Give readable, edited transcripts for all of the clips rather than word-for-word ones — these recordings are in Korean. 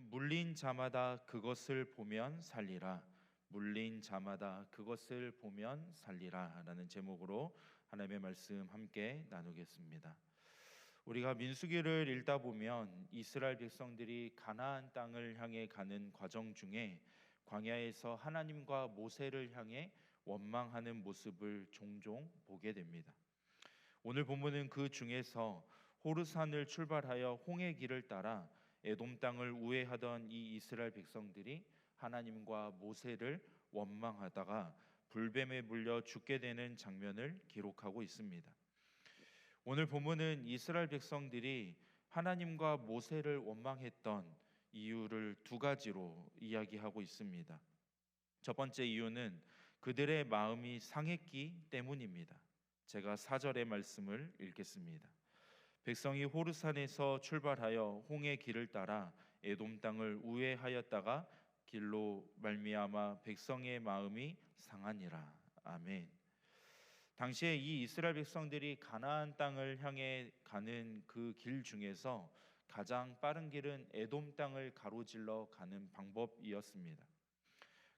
물린 자마다 그것을 보면 살리라. 물린 자마다 그것을 보면 살리라 라는 제목으로 하나님의 말씀 함께 나누겠습니다. 우리가 민수기를 읽다 보면 이스라엘 백성들이 가나안 땅을 향해 가는 과정 중에 광야에서 하나님과 모세를 향해 원망하는 모습을 종종 보게 됩니다. 오늘 본문은 그 중에서 호르산을 출발하여 홍해 길을 따라 에돔 땅을 우회하던 이 이스라엘 백성들이 하나님과 모세를 원망하다가 불뱀에 물려 죽게 되는 장면을 기록하고 있습니다. 오늘 본문은 이스라엘 백성들이 하나님과 모세를 원망했던 이유를 두 가지로 이야기하고 있습니다. 첫 번째 이유는 그들의 마음이 상했기 때문입니다. 제가 4절의 말씀을 읽겠습니다. 백성이 호르산에서 출발하여 홍해 길을 따라 에돔 땅을 우회하였다가 길로 말미암아 백성의 마음이 상하니라. 아멘. 당시에 이 이스라엘 백성들이 가나안 땅을 향해 가는 그 길 중에서 가장 빠른 길은 에돔 땅을 가로질러 가는 방법이었습니다.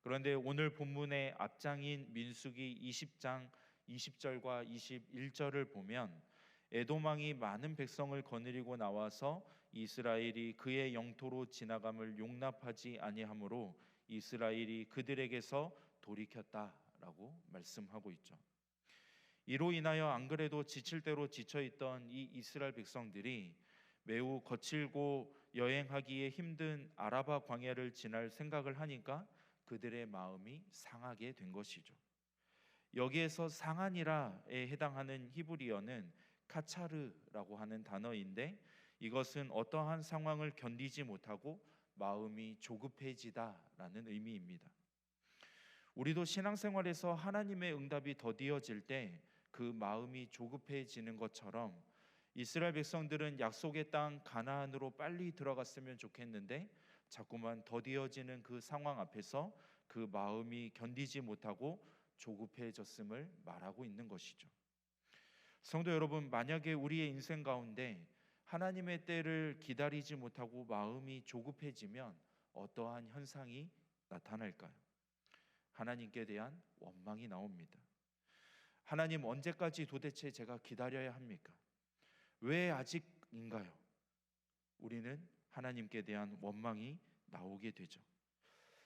그런데 오늘 본문의 앞장인 민수기 20장 20절과 21절을 보면 에돔 왕이 많은 백성을 거느리고 나와서 이스라엘이 그의 영토로 지나감을 용납하지 아니하므로 이스라엘이 그들에게서 돌이켰다라고 말씀하고 있죠. 이로 인하여 안 그래도 지칠 대로 지쳐있던 이 이스라엘 백성들이 매우 거칠고 여행하기에 힘든 아라바 광야를 지날 생각을 하니까 그들의 마음이 상하게 된 것이죠. 여기에서 상하니라에 해당하는 히브리어는 카차르라고 하는 단어인데 이것은 어떠한 상황을 견디지 못하고 마음이 조급해지다라는 의미입니다. 우리도 신앙생활에서 하나님의 응답이 더디어질 때 그 마음이 조급해지는 것처럼 이스라엘 백성들은 약속의 땅 가나안으로 빨리 들어갔으면 좋겠는데 자꾸만 더디어지는 그 상황 앞에서 그 마음이 견디지 못하고 조급해졌음을 말하고 있는 것이죠. 성도 여러분, 만약에 우리의 인생 가운데 하나님의 때를 기다리지 못하고 마음이 조급해지면 어떠한 현상이 나타날까요? 하나님께 대한 원망이 나옵니다. 하나님, 언제까지 도대체 제가 기다려야 합니까? 왜 아직인가요? 우리는 하나님께 대한 원망이 나오게 되죠.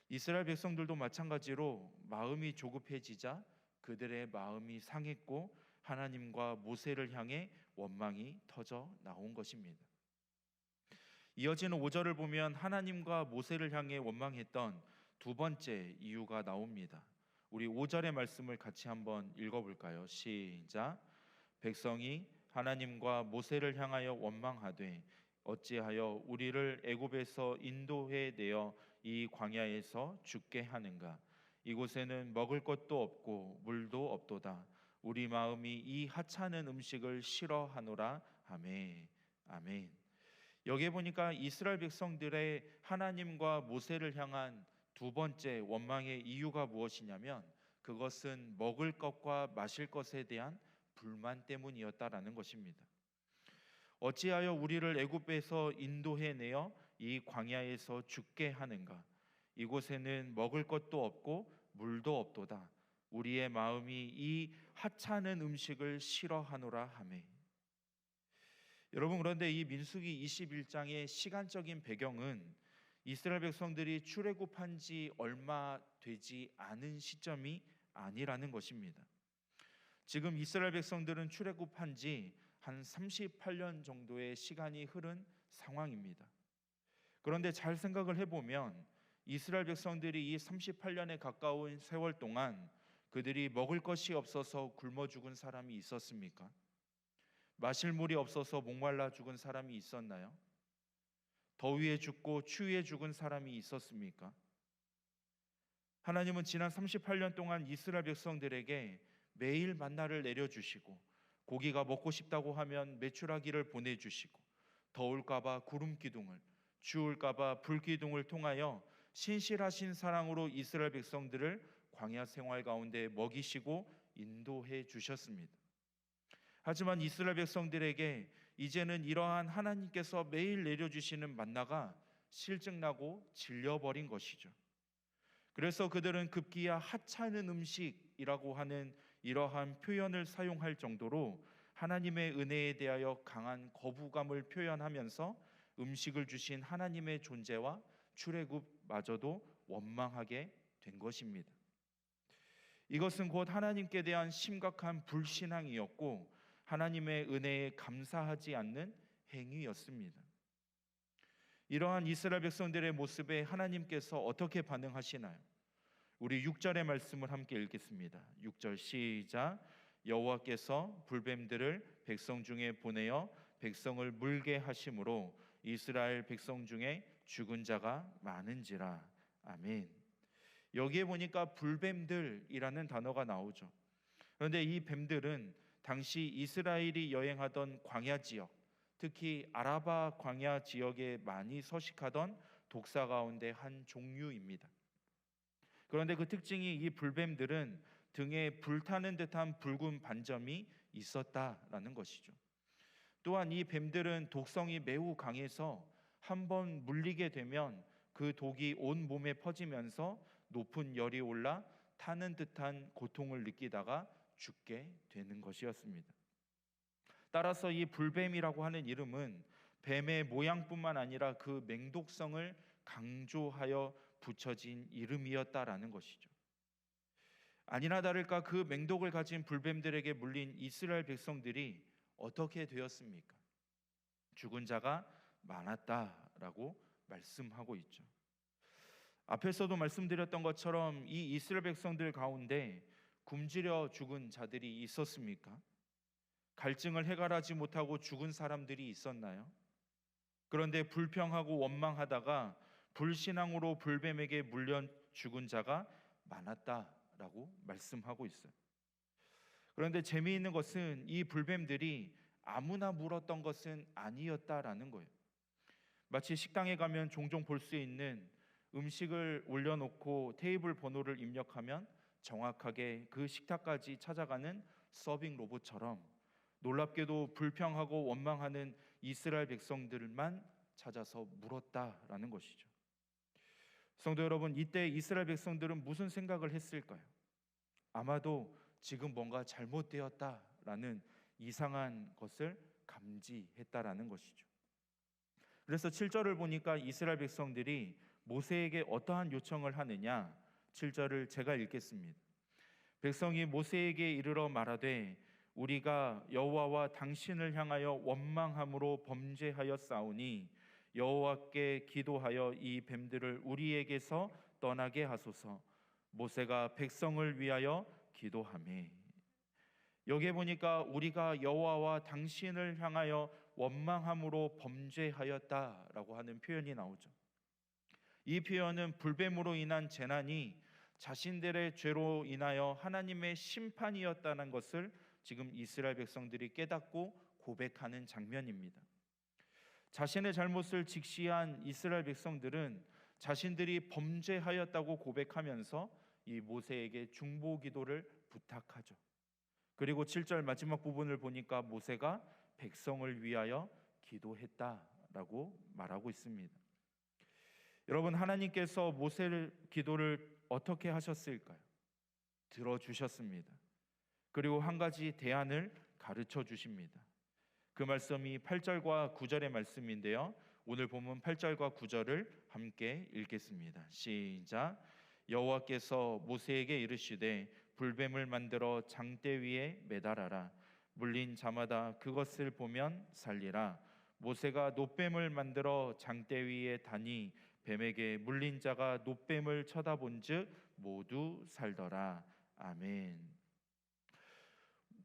이스라엘 백성들도 마찬가지로 마음이 조급해지자 그들의 마음이 상했고 하나님과 모세를 향해 원망이 터져 나온 것입니다. 이어지는 5절을 보면 하나님과 모세를 향해 원망했던 두 번째 이유가 나옵니다. 우리 5절의 말씀을 같이 한번 읽어볼까요? 시작. 백성이 하나님과 모세를 향하여 원망하되 어찌하여 우리를 애굽에서 인도해 내어 이 광야에서 죽게 하는가? 이곳에는 먹을 것도 없고 물도 없도다. 우리 마음이 이 하찮은 음식을 싫어하노라. 아멘. 아멘. 여기에 보니까 이스라엘 백성들의 하나님과 모세를 향한 두 번째 원망의 이유가 무엇이냐면 그것은 먹을 것과 마실 것에 대한 불만 때문이었다라는 것입니다. 어찌하여 우리를 애굽에서 인도해 내어 이 광야에서 죽게 하는가? 이곳에는 먹을 것도 없고 물도 없도다. 우리의 마음이 이 하찮은 음식을 싫어하노라 하매. 여러분, 그런데 이 민수기 21장의 시간적인 배경은 이스라엘 백성들이 출애굽한 지 얼마 되지 않은 시점이 아니라는 것입니다. 지금 이스라엘 백성들은 출애굽한 지 한 38년 정도의 시간이 흐른 상황입니다. 그런데 잘 생각을 해보면 이스라엘 백성들이 이 38년에 가까운 세월 동안 그들이 먹을 것이 없어서 굶어 죽은 사람이 있었습니까? 마실 물이 없어서 목말라 죽은 사람이 있었나요? 더위에 죽고 추위에 죽은 사람이 있었습니까? 하나님은 지난 38년 동안 이스라엘 백성들에게 매일 만나를 내려주시고 고기가 먹고 싶다고 하면 메추라기를 보내주시고 더울까봐 구름 기둥을, 추울까봐 불 기둥을 통하여 신실하신 사랑으로 이스라엘 백성들을 광야 생활 가운데 먹이시고 인도해 주셨습니다. 하지만 이스라엘 백성들에게 이제는 이러한 하나님께서 매일 내려주시는 만나가 실증나고 질려버린 것이죠. 그래서 그들은 급기야 하찮은 음식이라고 하는 이러한 표현을 사용할 정도로 하나님의 은혜에 대하여 강한 거부감을 표현하면서 음식을 주신 하나님의 존재와 출애굽마저도 원망하게 된 것입니다. 이것은 곧 하나님께 대한 심각한 불신앙이었고 하나님의 은혜에 감사하지 않는 행위였습니다. 이러한 이스라엘 백성들의 모습에 하나님께서 어떻게 반응하시나요? 우리 6절의 말씀을 함께 읽겠습니다. 6절 시작. 여호와께서 불뱀들을 백성 중에 보내어 백성을 물게 하심으로 이스라엘 백성 중에 죽은 자가 많은지라. 아멘. 여기에 보니까 불뱀들이라는 단어가 나오죠. 그런데 이 뱀들은 당시 이스라엘이 여행하던 광야 지역, 특히 아라바 광야 지역에 많이 서식하던 독사 가운데 한 종류입니다. 그런데 그 특징이 이 불뱀들은 등에 불타는 듯한 붉은 반점이 있었다라는 것이죠. 또한 이 뱀들은 독성이 매우 강해서 한번 물리게 되면 그 독이 온 몸에 퍼지면서 높은 열이 올라 타는 듯한 고통을 느끼다가 죽게 되는 것이었습니다. 따라서 이 불뱀이라고 하는 이름은 뱀의 모양뿐만 아니라 그 맹독성을 강조하여 붙여진 이름이었다라는 것이죠. 아니나 다를까 그 맹독을 가진 불뱀들에게 물린 이스라엘 백성들이 어떻게 되었습니까? 죽은 자가 많았다라고 말씀하고 있죠. 앞에서도 말씀드렸던 것처럼 이 이스라엘 백성들 가운데 굶주려 죽은 자들이 있었습니까? 갈증을 해결하지 못하고 죽은 사람들이 있었나요? 그런데 불평하고 원망하다가 불신앙으로 불뱀에게 물려 죽은 자가 많았다라고 말씀하고 있어요. 그런데 재미있는 것은 이 불뱀들이 아무나 물었던 것은 아니었다라는 거예요. 마치 식당에 가면 종종 볼 수 있는 음식을 올려놓고 테이블 번호를 입력하면 정확하게 그 식탁까지 찾아가는 서빙 로봇처럼 놀랍게도 불평하고 원망하는 이스라엘 백성들만 찾아서 물었다라는 것이죠. 성도 여러분, 이때 이스라엘 백성들은 무슨 생각을 했을까요? 아마도 지금 뭔가 잘못되었다라는 이상한 것을 감지했다라는 것이죠. 그래서 7절을 보니까 이스라엘 백성들이 모세에게 어떠한 요청을 하느냐, 7절을 제가 읽겠습니다. 백성이 모세에게 이르러 말하되 우리가 여호와와 당신을 향하여 원망함으로 범죄하였사오니 여호와께 기도하여 이 뱀들을 우리에게서 떠나게 하소서. 모세가 백성을 위하여 기도하매. 여기에 보니까 우리가 여호와와 당신을 향하여 원망함으로 범죄하였다라고 하는 표현이 나오죠. 이 표현은 불뱀으로 인한 재난이 자신들의 죄로 인하여 하나님의 심판이었다는 것을 지금 이스라엘 백성들이 깨닫고 고백하는 장면입니다. 자신의 잘못을 직시한 이스라엘 백성들은 자신들이 범죄하였다고 고백하면서 이 모세에게 중보 기도를 부탁하죠. 그리고 7절 마지막 부분을 보니까 모세가 백성을 위하여 기도했다라고 말하고 있습니다. 여러분, 하나님께서 모세의 기도를 어떻게 하셨을까요? 들어주셨습니다. 그리고 한 가지 대안을 가르쳐 주십니다. 그 말씀이 8절과 9절의 말씀인데요. 오늘 본문 8절과 9절을 함께 읽겠습니다. 시작. 여호와께서 모세에게 이르시되 불뱀을 만들어 장대 위에 매달아라. 물린 자마다 그것을 보면 살리라. 모세가 놋뱀을 만들어 장대 위에 다니 뱀에게 물린 자가 놋뱀을 쳐다본즉 모두 살더라. 아멘.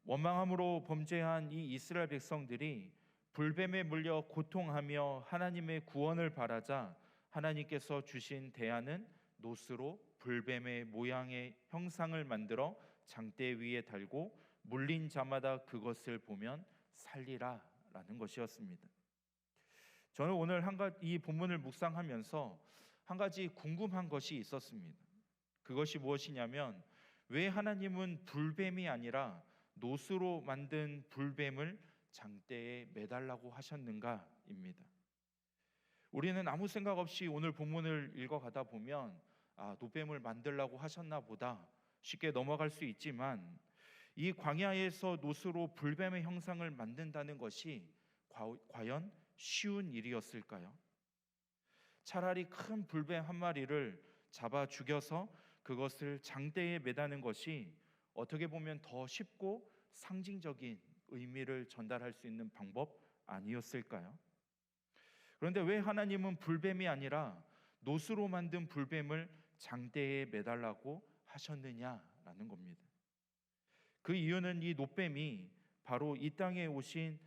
원망함으로 범죄한 이 이스라엘 백성들이 불뱀에 물려 고통하며 하나님의 구원을 바라자 하나님께서 주신 대안은 놋으로 불뱀의 모양의 형상을 만들어 장대 위에 달고 물린 자마다 그것을 보면 살리라라는 것이었습니다. 저는 오늘 이 본문을 묵상하면서 한 가지 궁금한 것이 있었습니다. 그것이 무엇이냐면 왜 하나님은 불뱀이 아니라 놋으로 만든 불뱀을 장대에 매달라고 하셨는가입니다. 우리는 아무 생각 없이 오늘 본문을 읽어가다 보면 노뱀을 만들라고 하셨나 보다 쉽게 넘어갈 수 있지만, 이 광야에서 노스로 불뱀의 형상을 만든다는 것이 과연 쉬운 일이었을까요? 차라리 큰 불뱀 한 마리를 잡아 죽여서 그것을 장대에 매다는 것이 어떻게 보면 더 쉽고 상징적인 의미를 전달할 수 있는 방법 아니었을까요? 그런데 왜 하나님은 불뱀이 아니라 노스로 만든 불뱀을 장대에 매달라고 하셨느냐라는 겁니다. 그 이유는 이 노뱀이 바로 이 땅에 오신,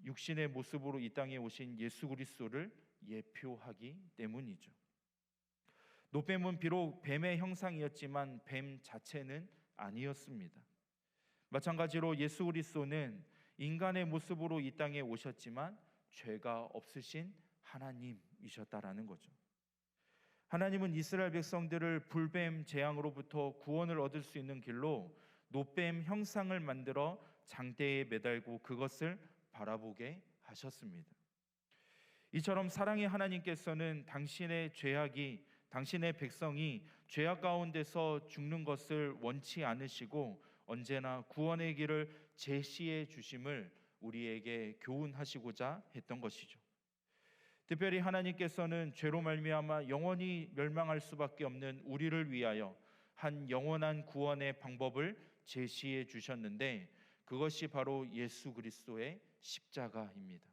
육신의 모습으로 이 땅에 오신 예수 그리스도를 예표하기 때문이죠. 노뱀은 비록 뱀의 형상이었지만 뱀 자체는 아니었습니다. 마찬가지로 예수 그리스도는 인간의 모습으로 이 땅에 오셨지만 죄가 없으신 하나님이셨다라는 거죠. 하나님은 이스라엘 백성들을 불뱀 재앙으로부터 구원을 얻을 수 있는 길로 노뱀 형상을 만들어 장대에 매달고 그것을 바라보게 하셨습니다. 이처럼 사랑의 하나님께서는 당신의 백성이 죄악 가운데서 죽는 것을 원치 않으시고 언제나 구원의 길을 제시해 주심을 우리에게 교훈하시고자 했던 것이죠. 특별히 하나님께서는 죄로 말미암아 영원히 멸망할 수밖에 없는 우리를 위하여 한 영원한 구원의 방법을 제시해 주셨는데, 그것이 바로 예수 그리스도의 십자가입니다.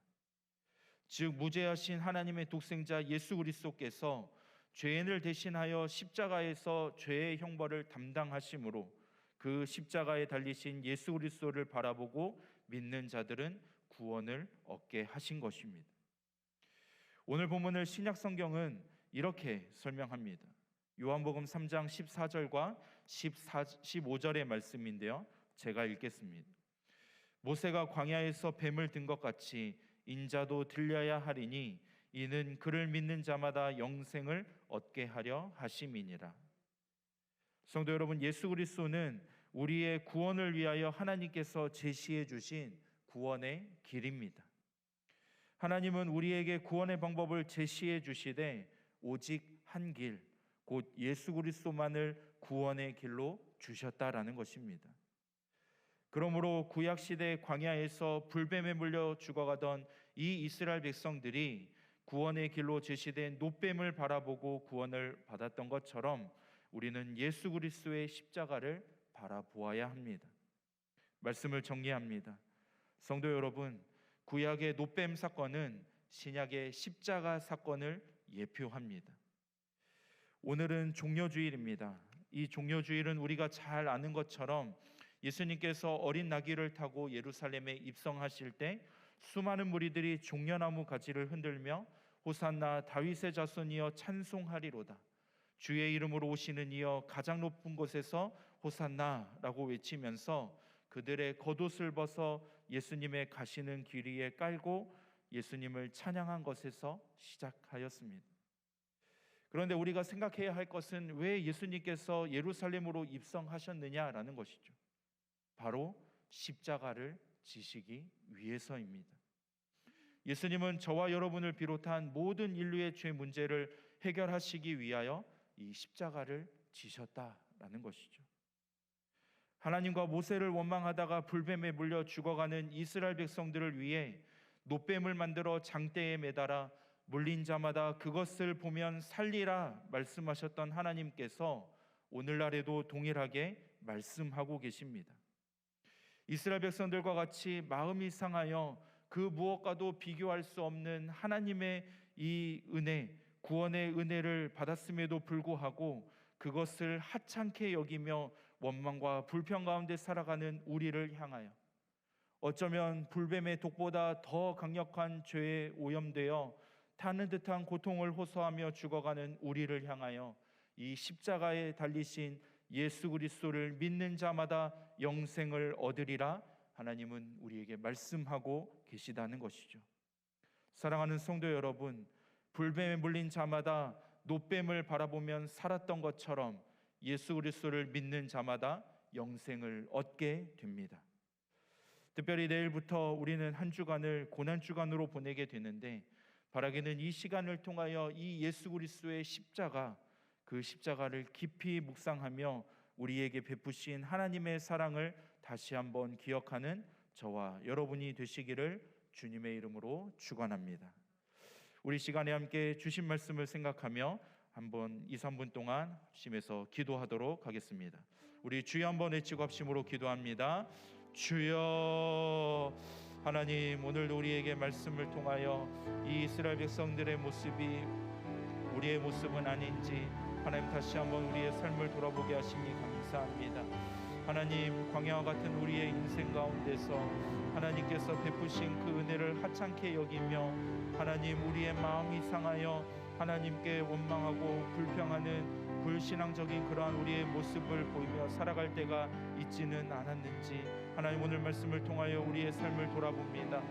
즉 무죄하신 하나님의 독생자 예수 그리스도께서 죄인을 대신하여 십자가에서 죄의 형벌을 담당하심으로 그 십자가에 달리신 예수 그리스도를 바라보고 믿는 자들은 구원을 얻게 하신 것입니다. 오늘 본문을 신약 성경은 이렇게 설명합니다. 요한복음 3장 14절과 15절의 말씀인데요, 제가 읽겠습니다. 모세가 광야에서 뱀을 든 것 같이 인자도 들려야 하리니 이는 그를 믿는 자마다 영생을 얻게 하려 하심이니라. 성도 여러분, 예수 그리스도는 우리의 구원을 위하여 하나님께서 제시해 주신 구원의 길입니다. 하나님은 우리에게 구원의 방법을 제시해 주시되 오직 한 길, 곧 예수 그리스도만을 구원의 길로 주셨다라는 것입니다. 그러므로 구약 시대 광야에서 불뱀에 물려 죽어가던 이 이스라엘 백성들이 구원의 길로 제시된 노뱀을 바라보고 구원을 받았던 것처럼 우리는 예수 그리스도의 십자가를 바라보아야 합니다. 말씀을 정리합니다. 성도 여러분, 구약의 노뱀 사건은 신약의 십자가 사건을 예표합니다. 오늘은 종려주일입니다. 이 종려주일은 우리가 잘 아는 것처럼 예수님께서 어린 나귀를 타고 예루살렘에 입성하실 때 수많은 무리들이 종려나무 가지를 흔들며 호산나 다윗의 자손이여 찬송하리로다, 주의 이름으로 오시는 이여 가장 높은 곳에서 호산나라고 외치면서 그들의 겉옷을 벗어 예수님의 가시는 길 위에 깔고 예수님을 찬양한 것에서 시작하였습니다. 그런데 우리가 생각해야 할 것은 왜 예수님께서 예루살렘으로 입성하셨느냐라는 것이죠. 바로 십자가를 지시기 위해서입니다. 예수님은 저와 여러분을 비롯한 모든 인류의 죄 문제를 해결하시기 위하여 이 십자가를 지셨다라는 것이죠. 하나님과 모세를 원망하다가 불뱀에 물려 죽어가는 이스라엘 백성들을 위해 노뱀을 만들어 장대에 매달아 물린 자마다 그것을 보면 살리라 말씀하셨던 하나님께서 오늘날에도 동일하게 말씀하고 계십니다. 이스라엘 백성들과 같이 마음이 상하여 그 무엇과도 비교할 수 없는 하나님의 이 은혜, 구원의 은혜를 받았음에도 불구하고 그것을 하찮게 여기며 원망과 불평 가운데 살아가는 우리를 향하여, 어쩌면 불뱀의 독보다 더 강력한 죄에 오염되어 타는 듯한 고통을 호소하며 죽어가는 우리를 향하여 이 십자가에 달리신 예수 그리스도를 믿는 자마다 영생을 얻으리라 하나님은 우리에게 말씀하고 계시다는 것이죠. 사랑하는 성도 여러분, 불뱀에 물린 자마다 노뱀을 바라보면 살았던 것처럼 예수 그리스도를 믿는 자마다 영생을 얻게 됩니다. 특별히 내일부터 우리는 한 주간을 고난 주간으로 보내게 되는데, 바라기는 이 시간을 통하여 이 예수 그리스도의 십자가, 그 십자가를 깊이 묵상하며 우리에게 베푸신 하나님의 사랑을 다시 한번 기억하는 저와 여러분이 되시기를 주님의 이름으로 축원합니다. 우리 시간에 함께 주신 말씀을 생각하며 한번 2, 3분 동안 합심해서 기도하도록 하겠습니다. 우리 주여 한번 외치고 합심으로 기도합니다. 주여, 하나님, 오늘도 우리에게 말씀을 통하여 이 이스라엘 백성들의 모습이 우리의 모습은 아닌지 하나님 다시 한번 우리의 삶을 돌아보게 하시니 감사합니다. 하나님, 광야와 같은 우리의 인생 가운데서 하나님께서 베푸신 그 은혜를 하찮게 여기며 하나님, 우리의 마음이 상하여 하나님께 원망하고 불평하는 불신앙적인 그러한 우리의 모습을 보이며 살아갈 때가 있지는 않았는지 하나님, 오늘 말씀을 통하여 우리의 삶을 돌아봅니다.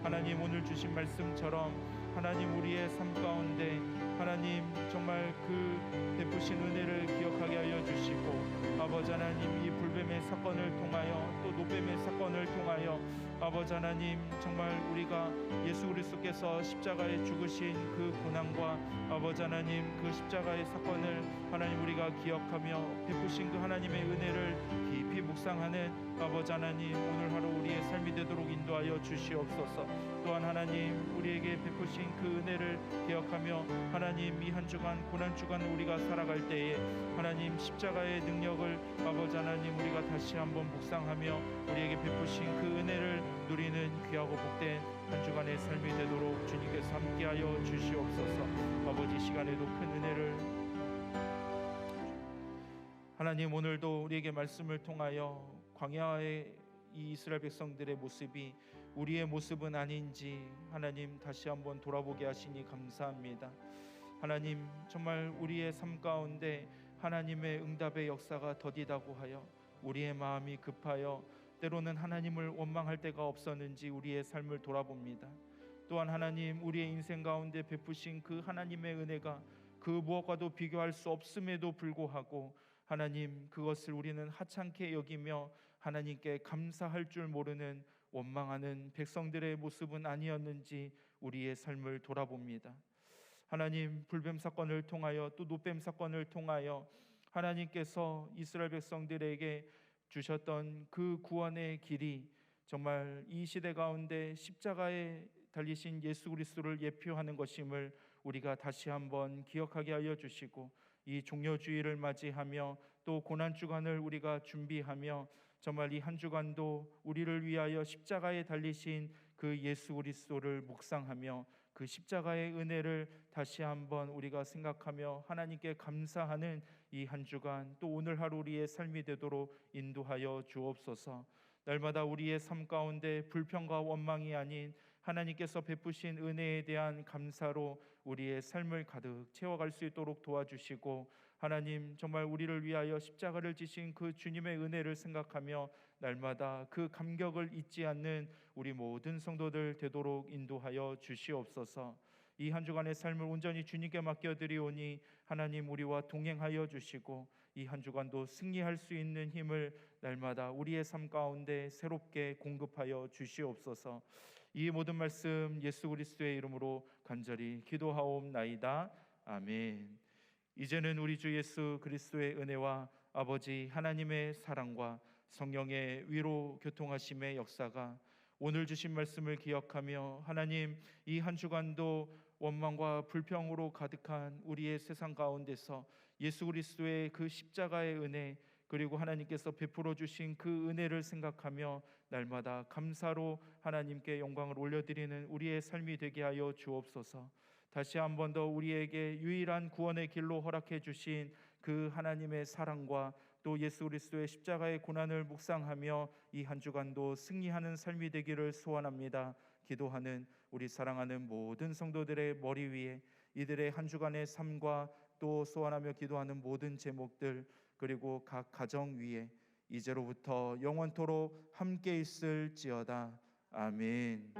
하나님, 오늘 주신 말씀처럼 하나님, 우리의 삶 가운데 하나님 정말 그 베푸신 은혜를 기억하게 하여 주시고, 아버지 하나님, 이 불뱀의 사건을 통하여 또 노뱀의 사건을 통하여 아버지 하나님, 정말 우리가 예수 그리스도께서 십자가에 죽으신 그 고난과 아버지 하나님 그 십자가의 사건을 하나님 우리가 기억하며 베푸신 그 하나님의 은혜를 깊이 묵상하는 아버지 하나님, 오늘 하루 우리의 삶이 되도록 인도하여 주시옵소서. 또한 하나님, 우리에게 베푸신 그 은혜를 기억하며 하나님, 이 한 주간 고난 주간 우리가 살아갈 때에 하나님 십자가의 능력을 아버지 하나님 우리가 다시 한번 묵상하며 우리에게 베푸신 그 은혜를 누리는 귀하고 복된 한 주간의 삶이 되도록 주님께서 함께하여 주시옵소서. 아버지, 시간에도 큰 은혜를 하나님, 오늘도 우리에게 말씀을 통하여 광야의 이 이스라엘 백성들의 모습이 우리의 모습은 아닌지 하나님 다시 한번 돌아보게 하시니 감사합니다. 하나님, 정말 우리의 삶 가운데 하나님의 응답의 역사가 더디다고 하여 우리의 마음이 급하여 때로는 하나님을 원망할 때가 없었는지 우리의 삶을 돌아봅니다. 또한 하나님, 우리의 인생 가운데 베푸신 그 하나님의 은혜가 그 무엇과도 비교할 수 없음에도 불구하고 하나님, 그것을 우리는 하찮게 여기며 하나님께 감사할 줄 모르는 원망하는 백성들의 모습은 아니었는지 우리의 삶을 돌아봅니다. 하나님, 불뱀 사건을 통하여 또 노뱀 사건을 통하여 하나님께서 이스라엘 백성들에게 주셨던 그 구원의 길이 정말 이 시대 가운데 십자가에 달리신 예수 그리스도를 예표하는 것임을 우리가 다시 한번 기억하게 하여 주시고, 이 종려주의를 맞이하며 또 고난 주간을 우리가 준비하며 정말 이 한 주간도 우리를 위하여 십자가에 달리신 그 예수 그리스도를 묵상하며 그 십자가의 은혜를 다시 한번 우리가 생각하며 하나님께 감사하는 이 한 주간, 또 오늘 하루 우리의 삶이 되도록 인도하여 주옵소서. 날마다 우리의 삶 가운데 불평과 원망이 아닌 하나님께서 베푸신 은혜에 대한 감사로 우리의 삶을 가득 채워갈 수 있도록 도와주시고, 하나님, 정말 우리를 위하여 십자가를 지신 그 주님의 은혜를 생각하며 날마다 그 감격을 잊지 않는 우리 모든 성도들 되도록 인도하여 주시옵소서. 이 한 주간의 삶을 온전히 주님께 맡겨드리오니 하나님, 우리와 동행하여 주시고 이 한 주간도 승리할 수 있는 힘을 날마다 우리의 삶 가운데 새롭게 공급하여 주시옵소서. 이 모든 말씀 예수 그리스도의 이름으로 간절히 기도하옵나이다. 아멘. 이제는 우리 주 예수 그리스도의 은혜와 아버지 하나님의 사랑과 성령의 위로 교통하심의 역사가 오늘 주신 말씀을 기억하며 하나님, 이 한 주간도 원망과 불평으로 가득한 우리의 세상 가운데서 예수 그리스도의 그 십자가의 은혜, 그리고 하나님께서 베풀어 주신 그 은혜를 생각하며 날마다 감사로 하나님께 영광을 올려드리는 우리의 삶이 되게 하여 주옵소서. 다시 한 번 더 우리에게 유일한 구원의 길로 허락해 주신 그 하나님의 사랑과 또 예수 그리스도의 십자가의 고난을 묵상하며 이 한 주간도 승리하는 삶이 되기를 소원합니다. 기도하는 우리 사랑하는 모든 성도들의 머리 위에 이들의 한 주간의 삶과 또 소원하며 기도하는 모든 제목들, 그리고 각 가정 위에 이제로부터 영원토록 함께 있을지어다. 아멘.